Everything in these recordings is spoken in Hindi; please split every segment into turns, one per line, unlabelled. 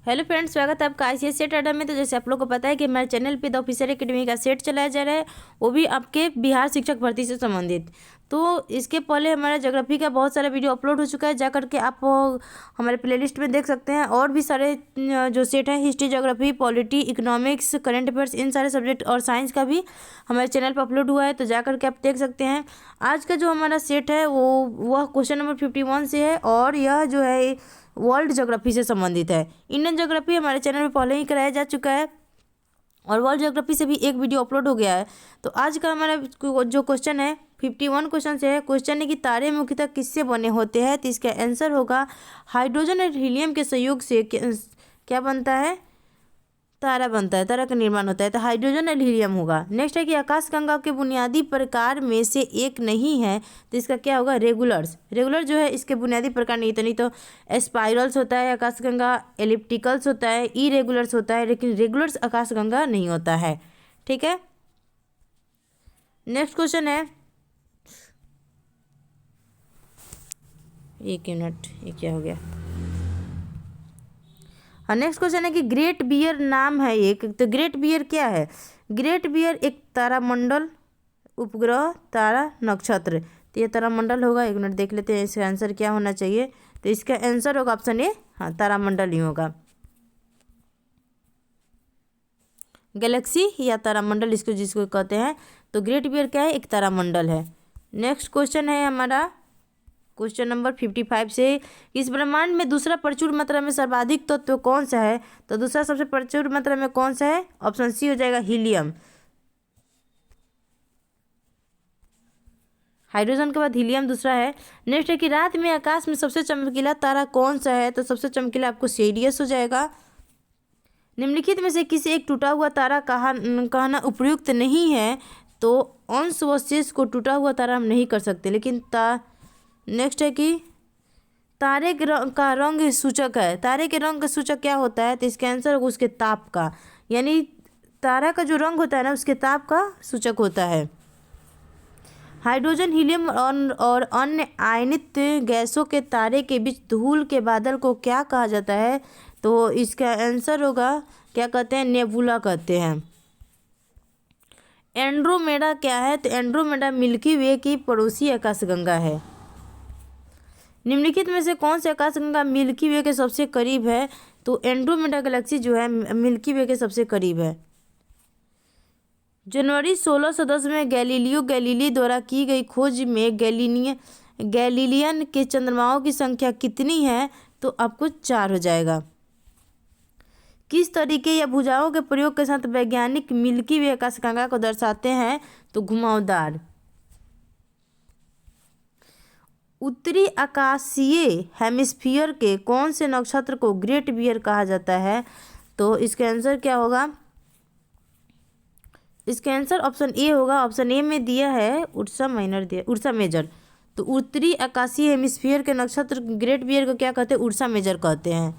हेलो फ्रेंड्स, स्वागत है आपका ICSE सेट अड्डा में। तो जैसे आप लोग को पता है कि हमारे चैनल पे द ऑफिसर एकेडमी का सेट चलाया जा रहा है, वो भी आपके बिहार शिक्षक भर्ती से संबंधित। तो इसके पहले हमारा ज्योग्राफी का बहुत सारा वीडियो अपलोड हो चुका है, जा करके आप हमारे प्लेलिस्ट में देख सकते हैं। और भी सारे जो सेट हैं, history, geography, polity, economics, current affairs, इन सारे सब्जेक्ट और साइंस का भी हमारे चैनल पर अपलोड हुआ है, तो जा करके आप देख सकते हैं। आज का जो हमारा सेट है वह क्वेश्चन नंबर 51 से है, और यह जो है वर्ल्ड ज्योग्राफी से संबंधित है। इंडियन ज्योग्राफी हमारे चैनल में पहले ही कराया जा चुका है, और वर्ल्ड ज्योग्राफी से भी एक वीडियो अपलोड हो गया है। तो आज का हमारा जो क्वेश्चन है 51 क्वेश्चन से है। क्वेश्चन है कि तारे मुख्यतः किससे बने होते हैं, तो इसका आंसर होगा हाइड्रोजन और हीलियम के संयोग से क्या बनता है, तारा बनता है, तारा का निर्माण होता है। तो हाइड्रोजन और हीलियम होगा। नेक्स्ट है कि आकाशगंगा के बुनियादी प्रकार में से एक नहीं है, तो इसका क्या होगा, रेगुलर्स। रेगुलर जो है इसके बुनियादी प्रकार नहीं तो स्पाइरल्स होता है आकाशगंगा, एलिप्टिकल्स होता है, इरेगुलर्स होता है, लेकिन रेगुलर्स आकाशगंगा नहीं होता है। ठीक है, नेक्स्ट क्वेश्चन है, एक मिनट, ये क्या हो गया। हाँ, नेक्स्ट क्वेश्चन है कि ग्रेट बियर नाम है एक, तो ग्रेट बियर क्या है। ग्रेट बियर एक तारामंडल, उपग्रह, तारा, नक्षत्र। तो ये तारामंडल होगा। एक मिनट देख लेते हैं इसका आंसर क्या होना चाहिए। तो इसका आंसर होगा ऑप्शन ए, हाँ तारामंडल ही होगा। गैलेक्सी या तारामंडल इसको जिसको कहते हैं। तो ग्रेट बियर क्या है, एक तारामंडल है। नेक्स्ट क्वेश्चन है हमारा क्वेश्चन नंबर 55 से, इस ब्रह्मांड में दूसरा प्रचुर मात्रा में सर्वाधिक तत्व कौन सा है। तो दूसरा सबसे प्रचुर मात्रा में कौन सा है, ऑप्शन सी हो जाएगा, हीलियम। हाइड्रोजन के बाद हीलियम दूसरा है। नेक्स्ट है कि रात में आकाश में सबसे चमकीला तारा कौन सा है। तो सबसे चमकीला आपको सीरियस हो जाएगा। निम्नलिखित में से किसी एक टूटा हुआ तारा कहना उपयुक्त नहीं है। तो अंश व शेष को टूटा हुआ तारा हम नहीं कर सकते, लेकिन नेक्स्ट है कि तारे के रंग का रंग सूचक है। तारे के रंग का सूचक क्या होता है, तो इसका आंसर होगा उसके ताप का, यानी तारा का जो रंग होता है ना, उसके ताप का सूचक होता है। हाइड्रोजन, हीलियम और अन्य आयनित गैसों के तारे के बीच धूल के बादल को क्या कहा जाता है। तो इसका आंसर होगा, क्या कहते हैं, नेबुला कहते हैं। एंड्रोमेडा क्या है, तो एंड्रोमेडा मिल्की वे की पड़ोसी आकाशगंगा है। निम्नलिखित में से कौन से आकाशगंगा मिल्की वे के सबसे करीब है। तो एंड्रोमेडा गैलेक्सी जो है मिल्की वे के सबसे करीब है। जनवरी 1610 में गैलीलियो गैलीली द्वारा की गई खोज में गैलीलियन के चंद्रमाओं की संख्या कितनी है। तो आपको 4 हो जाएगा। किस तरीके या भुजाओं के प्रयोग के साथ वैज्ञानिक मिल्की वे आकाशगंगा को दर्शाते हैं। तो घुमावदार। उत्तरी आकाशीय हेमिस्फीयर के कौन से नक्षत्र को ग्रेट बियर कहा जाता है। तो इसका आंसर क्या होगा, इसका आंसर ऑप्शन ए होगा। ऑप्शन ए में दिया है उर्सा माइनर, दिया उर्सा मेजर। तो उत्तरी आकाशीय हेमिस्फीयर के नक्षत्र ग्रेट बियर को क्या कहते हैं, उर्सा मेजर कहते हैं,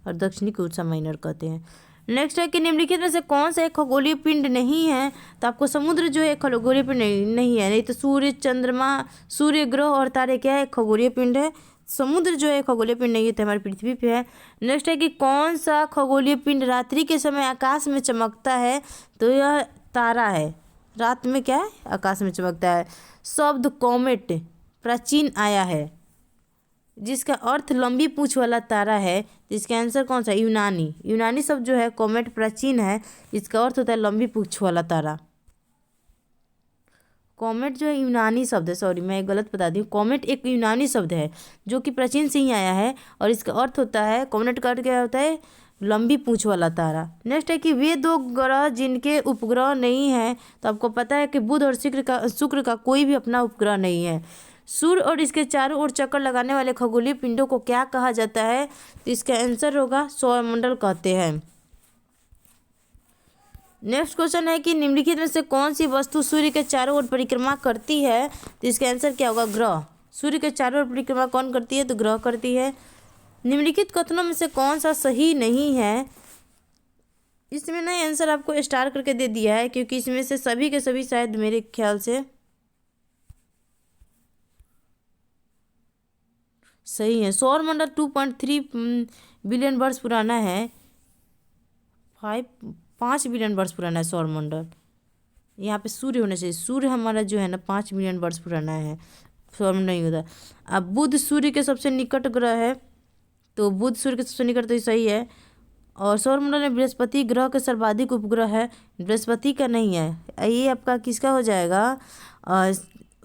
और दक्षिणी को उर्सा माइनर कहते हैं। नेक्स्ट है कि निम्नलिखित में से कौन सा एक खगोलीय पिंड नहीं है। तो आपको समुद्र जो है एक खगोलीय पिंड नहीं है। नहीं तो सूर्य, चंद्रमा, सूर्य, ग्रह और तारे क्या है, खगोलीय पिंड है। समुद्र जो है खगोलीय पिंड नहीं है, तो हमारी पृथ्वी पे है। नेक्स्ट है कि कौन सा खगोलीय पिंड रात्रि के समय आकाश में चमकता है। तो यह तारा है, रात में क्या है, आकाश में चमकता है। शब्द कॉमेट प्राचीन आया है, जिसका अर्थ लंबी पूंछ वाला तारा है। इसका आंसर कौन सा, यूनानी। यूनानी शब्द जो है कॉमेट प्राचीन है, इसका अर्थ होता है लंबी पूंछ वाला तारा। कॉमेट जो है यूनानी शब्द है, सॉरी मैं गलत बता दी हूँ। कॉमेट एक यूनानी शब्द है जो कि प्राचीन से ही आया है, और इसका अर्थ होता है, कॉमेट का अर्थ क्या होता है, लंबी पूंछ वाला तारा। नेक्स्ट है कि वे 2 ग्रह जिनके उपग्रह नहीं है। तो आपको पता है कि बुध और शुक्र का कोई भी अपना उपग्रह नहीं है। सूर्य और इसके चारों ओर चक्कर लगाने वाले खगोलीय पिंडों को क्या कहा जाता है। तो इसका आंसर होगा सौरमंडल कहते हैं। नेक्स्ट क्वेश्चन है कि निम्नलिखित में से कौन सी वस्तु सूर्य के चारों ओर परिक्रमा करती है। तो इसका आंसर क्या होगा, ग्रह। सूर्य के चारों ओर परिक्रमा कौन करती है, तो ग्रह करती है। निम्नलिखित कथनों में से कौन सा सही नहीं है। इसमें ना आंसर आपको स्टार करके दे दिया है, क्योंकि इसमें से सभी के सभी शायद मेरे ख्याल से सही है। सौरमंडल 2.3 बिलियन वर्ष पुराना है। 5 बिलियन वर्ष पुराना है सौरमंडल। यहाँ पे सूर्य होना चाहिए। सूर्य हमारा जो है ना 5 बिलियन वर्ष पुराना है, सौरमंडल नहीं होता। अब बुध सूर्य के सबसे निकट ग्रह है, तो बुध सूर्य के सबसे निकट, तो ये सही है। और सौरमंडल में बृहस्पति ग्रह के सर्वाधिक उपग्रह है, बृहस्पति का नहीं है। ये आपका किसका हो जाएगा?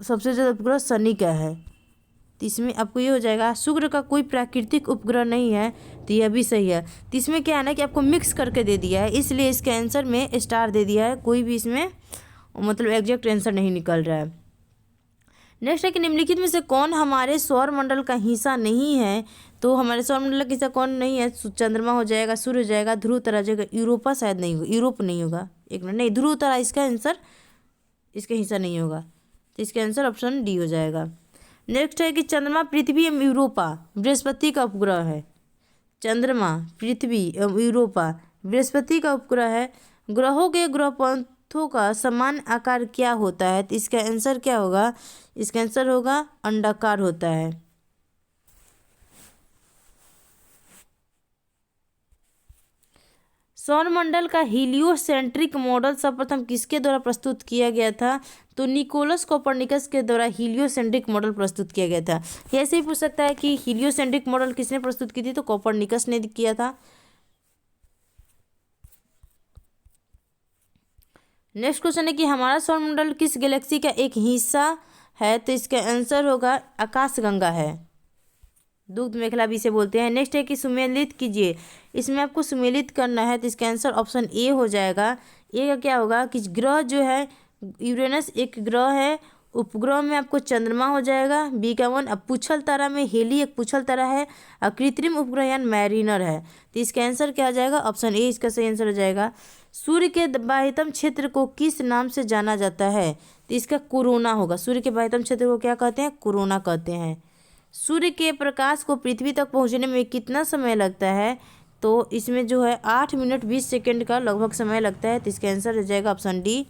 सबसे ज़्यादा उपग्रह शनि का है। तो इसमें आपको ये हो जाएगा। शुक्र का कोई प्राकृतिक उपग्रह नहीं है, तो यह भी सही है। तो इसमें क्या है ना कि आपको मिक्स करके दे दिया है, इसलिए इसके आंसर में स्टार दे दिया है। कोई भी इसमें मतलब एग्जैक्ट आंसर नहीं निकल रहा है। नेक्स्ट है कि निम्नलिखित में से कौन हमारे सौरमंडल का हिस्सा नहीं है? तो हमारे सौरमंडल का हिस्सा कौन नहीं है? चंद्रमा हो जाएगा, सूर्य हो जाएगा, ध्रुव तारा हो जाएगा, यूरोपा शायद नहीं होगा, यूरोप नहीं होगा, एक मिनट, नहीं, ध्रुव तारा इसका आंसर, इसका हिस्सा नहीं होगा, तो इसका आंसर ऑप्शन डी हो जाएगा। नेक्स्ट है कि चंद्रमा, पृथ्वी एवं यूरोपा बृहस्पति का उपग्रह है। चंद्रमा, पृथ्वी एवं यूरोपा बृहस्पति का उपग्रह है। ग्रहों के ग्रहपथों का समान आकार क्या होता है? तो इसका आंसर क्या होगा? इसका आंसर होगा अंडाकार होता है। सौरमंडल का हीलियोसेंट्रिक मॉडल सर्वप्रथम किसके द्वारा प्रस्तुत किया गया था? तो निकोलस कोपरनिकस के द्वारा हीलियोसेंट्रिक मॉडल प्रस्तुत किया गया था। ऐसे ही पूछ सकता है कि हीलियोसेंट्रिक मॉडल किसने प्रस्तुत की थी? तो कोपरनिकस ने किया था। नेक्स्ट क्वेश्चन है कि हमारा सौरमंडल किस गैलेक्सी का एक हिस्सा है? तो इसका आंसर होगा आकाशगंगा है। दुग्ध मेखला भी इसे बोलते हैं। नेक्स्ट है कि सुमेलित कीजिए, इसमें आपको सुमेलित करना है, तो इसका आंसर ऑप्शन ए हो जाएगा। ए का क्या होगा कि ग्रह जो है यूरेनस एक ग्रह है, उपग्रह में आपको चंद्रमा हो जाएगा। बी का 1। अब पूछल तारा में हेली एक पूछल तारा है, और कृत्रिम उपग्रह यानी मैरिनर है, तो इसका आंसर क्या हो जाएगा? ऑप्शन ए इसका सही आंसर हो जाएगा। सूर्य के बाह्यतम क्षेत्र को किस नाम से जाना जाता है? तो इसका कोरोना होगा। सूर्य के बाह्यतम क्षेत्र को क्या कहते हैं? कोरोना कहते हैं। सूर्य के प्रकाश को पृथ्वी तक पहुंचने में कितना समय लगता है? तो इसमें जो है 8 मिनट 20 सेकेंड का लगभग समय लगता है, तो इसका आंसर हो जाएगा ऑप्शन डी।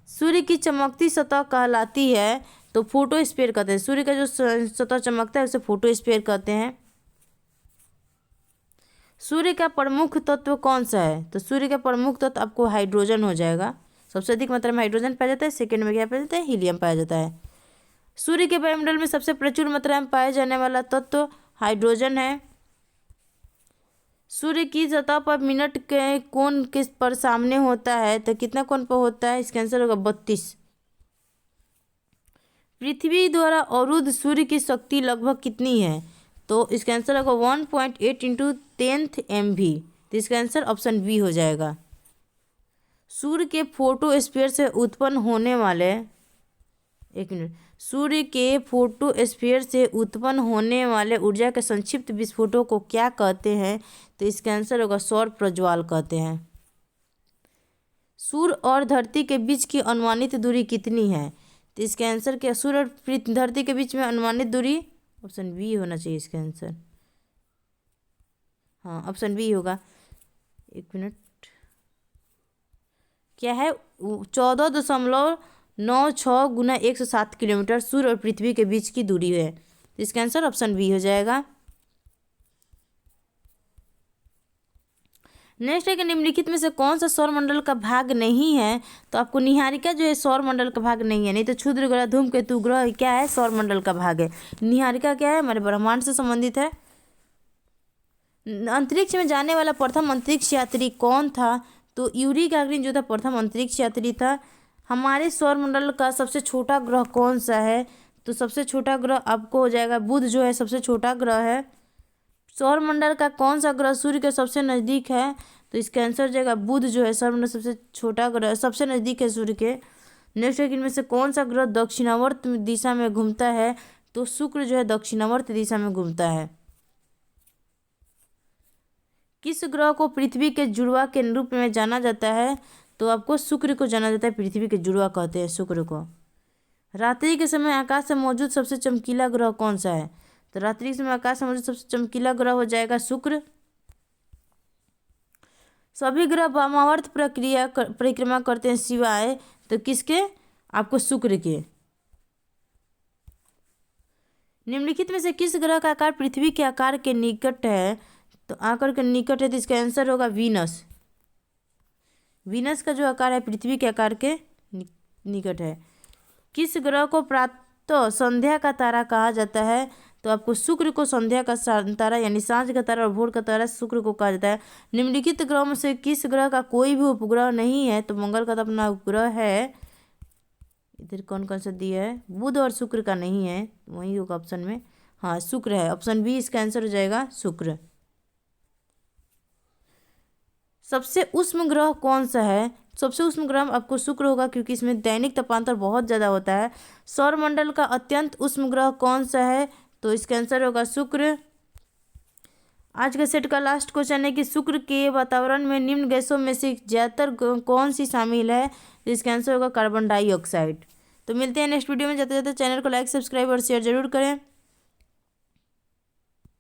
सूर्य की चमकती सतह कहलाती है, तो फोटोस्फीयर कहते हैं। सूर्य का जो सतह चमकता है उसे फोटोस्फीयर कहते हैं। सूर्य का प्रमुख तत्व कौन सा है? तो सूर्य का प्रमुख तत्व आपको हाइड्रोजन हो जाएगा। सबसे अधिक मात्रा में हाइड्रोजन पाया जाता है, सेकेंड में क्या पाया जाता है? हीलियम पाया जाता है। सूर्य के वायुमंडल में सबसे प्रचुर मात्रा में पाया जाने वाला तत्व हाइड्रोजन है। सूर्य की सतह पर मिनट के कोण किस पर सामने होता है? तो कितना कोण पर होता है? इसका आंसर होगा 32। पृथ्वी द्वारा अवरुद्ध सूर्य की शक्ति लगभग कितनी है? तो इसका आंसर होगा 1.8 × 10th MV, तो इसका आंसर ऑप्शन बी हो जाएगा। सूर्य के फोटोस्फीयर से उत्पन्न होने वाले, एक मिनट, सूर्य के फोटोस्फीयर से उत्पन्न होने वाले ऊर्जा के संक्षिप्त विस्फोटों को क्या कहते हैं? तो इसका आंसर होगा सौर प्रज्वाल कहते हैं। सूर्य और धरती के बीच की अनुमानित दूरी कितनी है? तो इसका आंसर क्या? सूर्य और धरती के बीच में अनुमानित दूरी ऑप्शन बी होना चाहिए इसका आंसर। हाँ, ऑप्शन बी होगा। एक मिनट, क्या है? 14.96 गुना 107 किलोमीटर सूर्य और पृथ्वी के बीच की दूरी है, तो इसका आंसर ऑप्शन बी हो जाएगा। नेक्स्ट है कि निम्नलिखित में से कौन सा सौरमंडल का भाग नहीं है? तो आपको निहारिका जो है सौरमंडल का भाग नहीं है। नहीं तो क्षुद्र ग्रह, धूमकेतु ग्रह क्या है? सौरमंडल का भाग है। निहारिका क्या है? हमारे ब्रह्मांड से संबंधित है। अंतरिक्ष में जाने वाला प्रथम अंतरिक्ष यात्री कौन था? तो यूरी गागरिन जो था प्रथम अंतरिक्ष यात्री था। हमारे सौरमंडल का सबसे छोटा ग्रह कौन सा है? तो सबसे छोटा ग्रह आपको हो जाएगा बुध, जो है सबसे छोटा ग्रह है। सौरमंडल का कौन सा ग्रह सूर्य के सबसे नज़दीक है? तो इसका आंसर हो जाएगा बुध, जो है सौरमंडल सबसे छोटा ग्रह, सबसे नज़दीक है सूर्य के। नेक्स्ट है कि इनमें से कौन सा ग्रह दक्षिणावर्त दिशा में घूमता है? तो शुक्र जो है दक्षिणावर्त दिशा में घूमता है। किस ग्रह को पृथ्वी के जुड़वा के रूप में जाना जाता है? तो आपको शुक्र को जाना जाता है, पृथ्वी के जुड़वा कहते हैं शुक्र को। रात्रि के समय आकाश में मौजूद सबसे चमकीला ग्रह कौन सा है? तो रात्रि के समय आकाश में मौजूद सबसे चमकीला ग्रह हो जाएगा शुक्र। सभी ग्रह वामावर्त परिक्रमा करते हैं सिवाय तो किसके? आपको शुक्र के। निम्नलिखित में से किस ग्रह का आकार पृथ्वी के आकार के निकट है? तो आकार के निकट है तो इसका आंसर होगा वीनस। वीनस का जो आकार है पृथ्वी के आकार के निकट है। किस ग्रह को प्रातः संध्या का तारा कहा जाता है? तो आपको शुक्र को संध्या का तारा यानी सांझ का तारा और भोर का तारा शुक्र को कहा जाता है। निम्नलिखित ग्रहों में से किस ग्रह का कोई भी उपग्रह नहीं है? तो मंगल का तो अपना उपग्रह है। इधर कौन कौन सा दिया है? बुध और शुक्र का नहीं है, वही होगा ऑप्शन में। हाँ शुक्र है, ऑप्शन बी इसका आंसर हो जाएगा शुक्र। सबसे उष्ण ग्रह कौन सा है? सबसे उष्ण ग्रह आपको शुक्र होगा क्योंकि इसमें दैनिक तापांतर बहुत ज़्यादा होता है। सौरमंडल का अत्यंत उष्ण ग्रह कौन सा है? तो इसका आंसर होगा शुक्र। आज के सेट का लास्ट क्वेश्चन है कि शुक्र के वातावरण में निम्न गैसों में से ज़्यादातर कौन सी शामिल है? तो इसका आंसर होगा कार्बन डाइऑक्साइड। तो मिलते हैं नेक्स्ट वीडियो में। जाते जाते चैनल को लाइक सब्सक्राइब और शेयर जरूर करें।